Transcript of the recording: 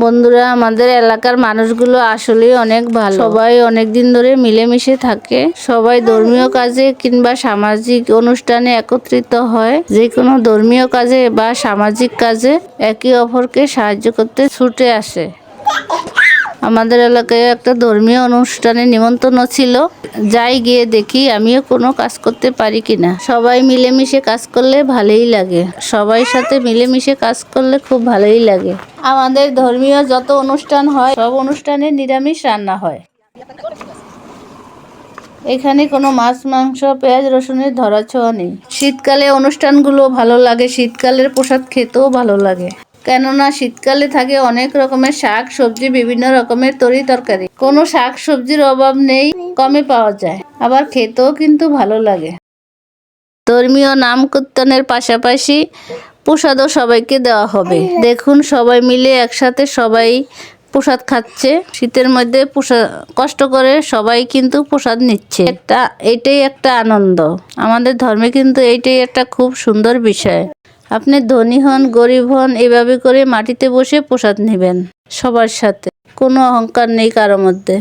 বন্ধুরা, আমাদের এলাকার মানুষগুলো আসলেই অনেক ভালো। সবাই অনেক দিন ধরে মিলেমিশে থাকে। সবাই ধর্মীয় কাজে কিংবা সামাজিক অনুষ্ঠানে একত্রিত হয়। যে কোনো ধর্মীয় কাজে বা সামাজিক কাজে একে অপরকে সাহায্য করতে ছুটে আসে। আমাদের এলাকায় একটা ধর্মীয় অনুষ্ঠানে নিমন্ত্রণ ছিল। যাই গিয়ে দেখি আমিও কোনো কাজ করতে পারি কিনা। সবাই মিলেমিশে কাজ করলে ভালোই লাগে। সবাই সাথে মিলেমিশে কাজ করলে খুব ভালোই লাগে। আমাদের ধর্মীয় যত অনুষ্ঠান হয় সব অনুষ্ঠানে নিরামিষ রান্না হয়। এখানে কোনো মাছ মাংস পেঁয়াজ রসুনের ধরাছোঁয়া নেই। শীতকালে অনুষ্ঠানগুলো ভালো লাগে। শীতকালের প্রসাদ খেতেও ভালো লাগে। কেননা শীতকালে থাকে অনেক রকমের শাক সবজি, বিভিন্ন রকমের তরি তরকারি। কোনো শাক সবজির অভাব নেই, কমে পাওয়া যায়। আবার খেতেও কিন্তু ভালো লাগে। ধর্মীয় নাম কীর্তনের পাশাপাশি প্রসাদও সবাইকে দেওয়া হবে। দেখুন সবাই মিলে একসাথে সবাই প্রসাদ খাচ্ছে। শীতের মধ্যে কষ্ট করে সবাই কিন্তু প্রসাদ নিচ্ছে। এটাই একটা আনন্দ। আমাদের ধর্মে কিন্তু এইটাই একটা খুব সুন্দর বিষয়। আপনি ধনী হন গরিব হন, এভাবে করে মাটিতে বসে প্রসাদ নেবেন সবার সাথে। কোনো অহংকার নেই কারোর মধ্যে।